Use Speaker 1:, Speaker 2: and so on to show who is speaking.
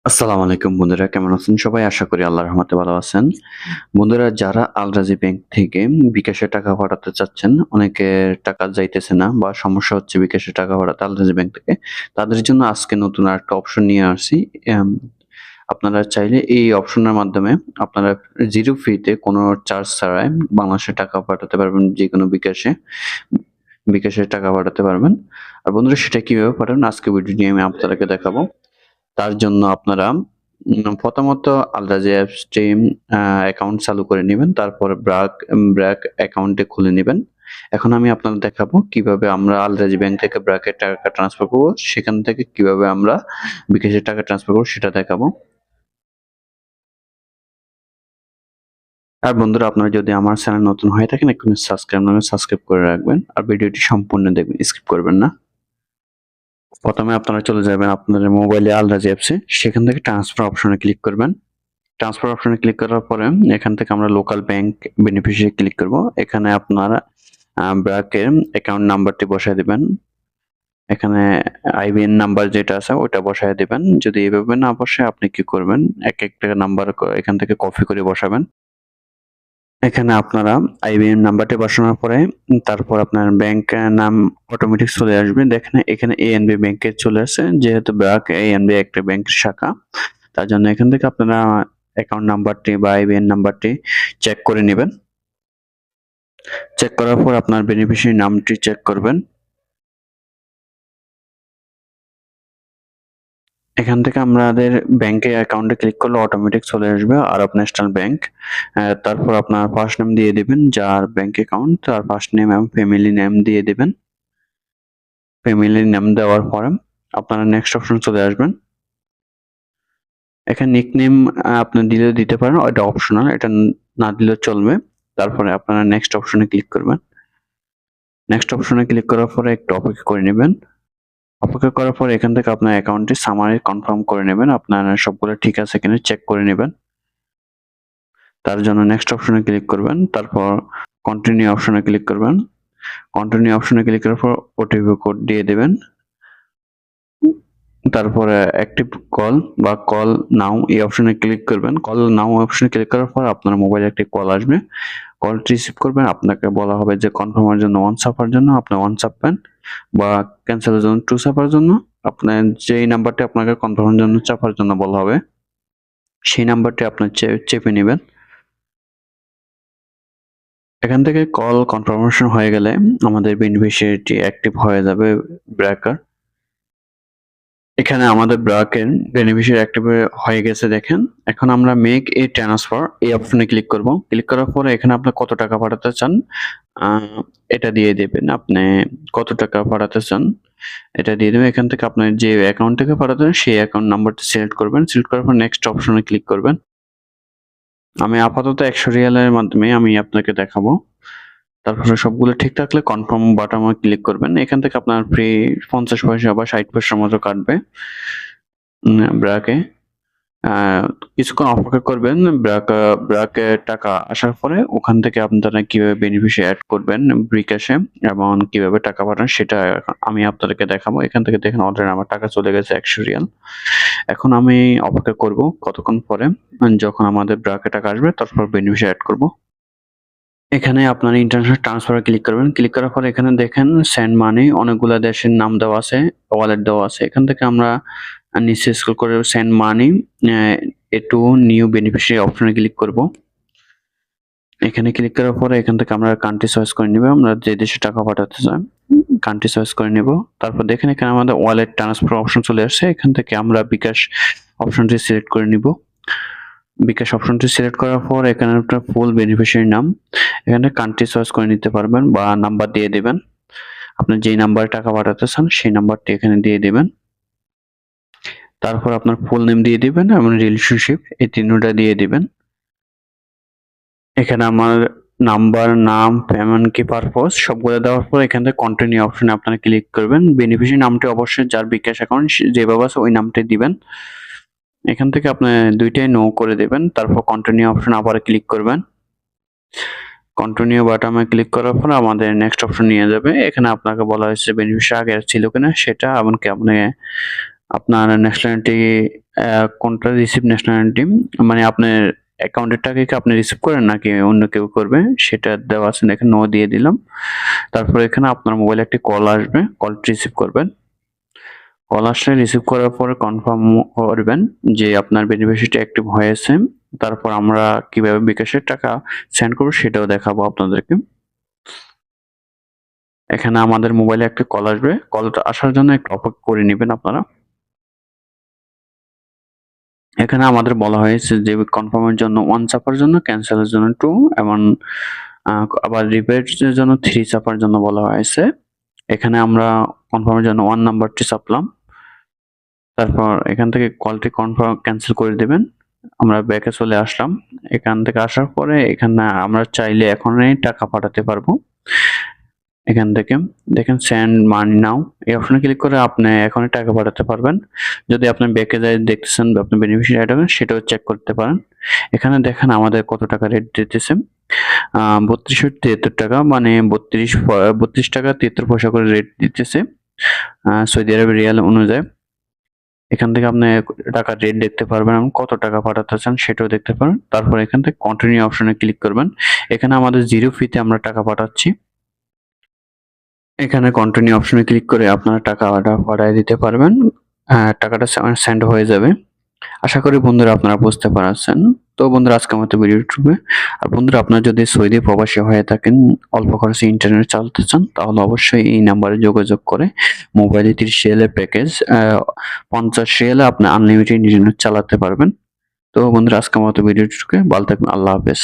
Speaker 1: আসসালামু আলাইকুম বন্ধুরা, কেমন আছেন সবাই? আশা করি আল্লাহর রহমতে ভালো আছেন। বন্ধুরা, যারা আল রাজি ব্যাংক থেকে বিকাশে টাকা পাঠাতে চাচ্ছেন, অনেকের টাকা যাইতেছে না বা সমস্যা হচ্ছে বিকাশে টাকা পাঠাতে আল রাজি ব্যাংক থেকে। তাদের জন্য আজকে নতুন আরেকটা অপশন নিয়ে আসছি। এম আপনারা চাইলে এই অপশনের মাধ্যমে আপনারা জিরো ফিতে কোনো চার্জ ছাড়াই বাংলাদেশে টাকা পাঠাতে পারবেন, যেকোনো বিকাশে টাকা পাঠাতে পারবেন। আর বন্ধুরা, সেটা কিভাবে পাঠাবেন আজকে ভিডিও নিয়ে আমি আপনাদেরকে দেখাবো। তার জন্য আপনারা প্রথমত আলরাজি অ্যাপসটি অ্যাকাউন্ট চালু করে নিবেন। তারপর ব্র্যাক অ্যাকাউন্টে খুলে নিবেন। এখন আমি আপনাদের দেখাবো কিভাবে আমরা আলরাজি ব্যাংক থেকে ব্র্যাকে টাকা ট্রান্সফার করব। সেখান থেকে কিভাবে আমরা বিকাশে টাকা ট্রান্সফার করব সেটা দেখাবো। আর বন্ধুরা, আপনারা যদি আমার চ্যানেল নতুন হয়ে থাকেন এক্ষুনি সাবস্ক্রাইব করে রাখবেন। আর ভিডিওটি সম্পূর্ণ দেখবেন, স্কিপ করবেন না। প্রথমে আপনারা চলে যাবেন আপনাদের মোবাইলে আলরাজি অ্যাপসে। সেখান থেকে ট্রান্সফার অপশনে ক্লিক করবেন। ট্রান্সফার অপশনে ক্লিক করার পরে এখান থেকে আমরা লোকাল ব্যাংক বেনিফিশিয়ারি ক্লিক করব। এখানে আপনারা ব্র্যাকের অ্যাকাউন্ট নাম্বারটি বসায় দিবেন। এখানে আইবিএন নাম্বার যেটা আছে ওটা বসায় দিবেন। যদি এভাবে না বসে আপনি কি করবেন, একটা নাম্বার এখান থেকে কপি করে বসাবেন। এখানে আপনারা আইবিএন নাম্বারটি বসানোর পরে তারপর আপনার ব্যাংক নাম অটোমেটিক চলে আসবে। দেখেন এখানে এএনবি ব্যাংকে চলে আসে, যেহেতু ব্র্যাক এএনবি একটা ব্যাংকের শাখা, তার জন্য এখান থেকে আপনারা অ্যাকাউন্ট নাম্বারটি বা আইবিএন নাম্বারটি চেক করে নেবেন। চেক করার পর আপনার বেনিফিশিয়ারি নামটি চেক করবেন। এখান থেকে আমাদের ব্যাংকে অ্যাকাউন্টে ক্লিক করলে অটোমেটিক চলে আসবে আরব ন্যাশনাল ব্যাংক। তারপর আপনার ফার্স্ট নেম দিয়ে দিবেন, যার ব্যাংক অ্যাকাউন্ট তার ফার্স্ট নেম এবং ফ্যামিলি নেম দিয়ে দিবেন। ফ্যামিলি নেম দেওয়ার পরে আপনারা নেক্সট অপশন চলে আসবেন। এখানে নিকনেম আপনি দিলেও দিতে পারেন, এটা অপশনাল, এটা না দিলেও চলবে। তারপরে আপনারা নেক্সট অপশনে ক্লিক করবেন। নেক্সট অপশনে ক্লিক করার পরে একটু অপেক্ষা করে নেবেন। অপেক্ষা করার পর এখান থেকে আপনার অ্যাকাউন্টটি সামারি কনফার্ম করে নেবেন। আপনার সবগুলো ঠিক আছে কিনা চেক করে নেবেন। তার জন্য নেক্সট অপশনে ক্লিক করবেন। তারপর কন্টিনিউ অপশনে ক্লিক করবেন। কন্টিনিউ অপশনে ক্লিক করার পর ওটিপি কোড দিয়ে দেবেন। তারপরে অ্যাক্টিভ কল বা কল নাও এই অপশনে ক্লিক করবেন। কল নাও অপশনে ক্লিক করার পর আপনার মোবাইলে একটি কল আসবে। কলটি রিসিভ করবেন। আপনাকে বলা হবে যে কনফার্মের জন্য ওয়ান চাপার জন্য আপনি ওয়ান চাপবেন, বা ক্যান্সেলের জন্য টু চাপার জন্য আপনার যেই নাম্বারটি আপনাকে কনফার্মের জন্য চাপার জন্য বলা হবে সেই নাম্বারটি আপনার চেপে নেবেন। এখান থেকে কল কনফার্মেশন হয়ে গেলে আমাদের বেনিফিশিয়ারিটি অ্যাক্টিভ হয়ে যাবে ব্র্যাকার। এখানে আমাদের ব্র্যাকের বেনিফিশিয়ারি অ্যাক্টিভ হয়ে গেছে দেখেন। এখন আমরা মেক এ ট্রান্সফার এই অপশনে ক্লিক করব। ক্লিক করার পরে এখানে আপনি কত টাকা পাঠাতে চান এটা দিয়ে দেবেন। আপনি কত টাকা পাঠাতে চান এটা দিয়ে দেবেন। এখান থেকে আপনার যে অ্যাকাউন্ট থেকে পাঠাতে চান সেই অ্যাকাউন্ট নাম্বারটি সিলেক্ট করবেন। সিলেক্ট করার পর নেক্সট অপশনে ক্লিক করবেন। আমি আপাতত 100 রিয়ালের মাধ্যমে আমি আপনাকে দেখাবো। তারপরে সবগুলো ঠিক থাকলে কনফার্ম বাটনে ক্লিক করবেন। এখান থেকে আপনার ফ্রি 50 পয়সা বা 60 পয়সার মতো কাটবে ব্র্যাকে। কিছুক্ষণ অপেক্ষা করবেন। ব্র্যাকে টাকা আসার পরে ওখান থেকে আপনারা কিভাবে বেনিফিশিয়ারি অ্যাড করবেন বিকাশে এবং কিভাবে টাকা পাঠান সেটা আমি আপনাদেরকে দেখাবো। এখান থেকে দেখেন অলরেডি আমার টাকা চলে গেছে 100 রিয়াল। এখন আমি অপেক্ষা করব কতক্ষণ পরে যখন আমাদের ব্র্যাকে টাকা আসবে তারপর বেনিফিশিয়ারি অ্যাড করব। এখানে আপনার ইন্টারন্যাশনাল ট্রান্সফারে ক্লিক করবেন। ক্লিক করার পর এখানে দেখেন সেন্ড মানি অনেকগুলা দেশের নাম দেওয়া আছে, ওয়ালেট দেওয়া আছে। এখান থেকে আমরা নিচে স্ক্রল করে send money to new beneficiary অপশনে ক্লিক করব। এখানে ক্লিক করার পরে এখান থেকে আমরা কান্ট্রি চয়েস করে নিব, আমরা যে দেশে টাকা পাঠাতে চাই কান্ট্রি চয়েস করে নিব। তারপর দেখেন এখানে আমাদের ওয়ালেট ট্রান্সফার অপশন চলে আসছে। এখান থেকে আমরা বিকাশ অপশনটি সিলেক্ট করে নিব। বিকাশ অপশনটি সিলেক্ট করার পর এখানে একটা ফুল বেনিফিশিয়ারি নাম, এখানে কান্ট্রি চয়েস করে নিতে পারবেন বা নাম্বার দিয়ে দিবেন। আপনি যেই নাম্বারে টাকা পাঠাতে চান সেই নাম্বারটি এখানে দিয়ে দিবেন। তারপর আপনার ফুল নেম দিয়ে দিবেন এবং রিলেশনশিপ এই তিনটা দিয়ে দিবেন। এখানে আমার নাম্বার, নাম, পেমেন্ট কি পারপোজ সবগুলো দেওয়ার পর এখান থেকে কন্টিনিউ অপশনে আপনারা ক্লিক করবেন। বেনিফিশিয়ারি নামটি অবশ্যই যার বিকাশ অ্যাকাউন্ট যেভাবে আছে ওই নামটি দিবেন। এখান থেকে আপনি দুইটাই নো করে দেবেন। তারপর কন্টিনিউ অপশন আবার ক্লিক করবেন। কন্টিনিউ বাটনে ক্লিক করার পর আমাদের নেক্সট অপশন নিয়ে যাবে। এখানে আপনাকে বলা হয়েছে বেনিফিশিয়ারি আগে ছিল কিনা সেটা, এমনকি আপনি আপনার ন্যাশনালিটি কোনটা রিসিভ ন্যাশনালিটি মানে আপনার অ্যাকাউন্টের টাকা কি আপনি রিসিভ করেন নাকি অন্য কেউ করবে সেটা দেওয়া আছে, এখানে নো দিয়ে দিলাম। তারপর এখানে আপনার মোবাইলে একটি কল আসবে, কলটি রিসিভ করবেন। কল আসলে রিসিভ করার পরে কনফার্ম করবেন যে আপনার বেনিফিশিয়ারি অ্যাক্টিভ হয়েছে। তারপর আমরা কিভাবে বিকাশের টাকা সেন্ড করব সেটাও দেখাবো আপনাদেরকে। এখানে আমাদের মোবাইলে একটা কল আসবে, কলটা আসার জন্য একটু অপেক্ষা করে নেবেন আপনারা। এখানে আমাদের বলা হয়েছে যে কনফার্মের জন্য 1 চাপার জন্য, ক্যান্সেলের জন্য 2 এবং আবার রিপেয়ারের জন্য 3 চাপার জন্য বলা হয়েছে। এখানে আমরা কনফার্মের জন্য 1 নাম্বারটি চাপলাম। তারপর এখান থেকে কলটি কনফার্ম ক্যান্সেল করে দিবেন। আমরা ব্যাকে চলে আসলাম। এখান থেকে আসার পরে এখানে আমরা চাইলে এখনই টাকা পাঠাতে পারবো। এখান থেকে দেখেন সেন্ড মানি নাও, এই অপশনে ক্লিক করে আপনি এখনই টাকা পাঠাতে পারবেন। যদি আপনি ব্যাকে যাই দেখতেছেন আপনি বেনিফিশিয়ারি টাকা সেটাও চেক করতে পারেন। এখানে দেখেন আমাদের কত টাকা রেট দিতেছে, 3273 টাকা, মানে 32 টাকা 73 পয়সা করে রেট দিতেছে সৌদি আরবের রিয়াল অনুযায়ী। এখান থেকে আপনি টাকার রেট দেখতে পারবেন এবং কত টাকা পাঠাতে চান সেটাও দেখতে পারেন। তারপর এখান থেকে কন্টিনিউ অপশনে ক্লিক করবেন। এখানে আমাদের 0 ফিতে আমরা টাকা পাঠাচ্ছি। এখানে কন্টিনিউ অপশনে ক্লিক করে আপনারা টাকাটা পাঠিয়ে দিতে পারবেন। টাকাটা সেন্ড হয়ে যাবে। আশা করি বন্ধুরা আপনারা বুঝতে পারছেন। তো বন্ধুরা আজকের মতো ভিডিওটুকু। আর বন্ধুরা আপনারা যদি সৌদি প্রবাসী হয়ে থাকেন, অল্প খরচে ইন্টারনেট চালাতে চান, তাহলে অবশ্যই এই নাম্বারে যোগাযোগ করে মোবাইলে 30 রিয়ালের প্যাকেজ 50 রিয়ালে আপনি আনলিমিটেড ইন্টারনেট চালাতে পারবেন। তো বন্ধুরা আজকের মতো ভিডিওটুকু, ভালো থাকবেন, আল্লাহ হাফেজ।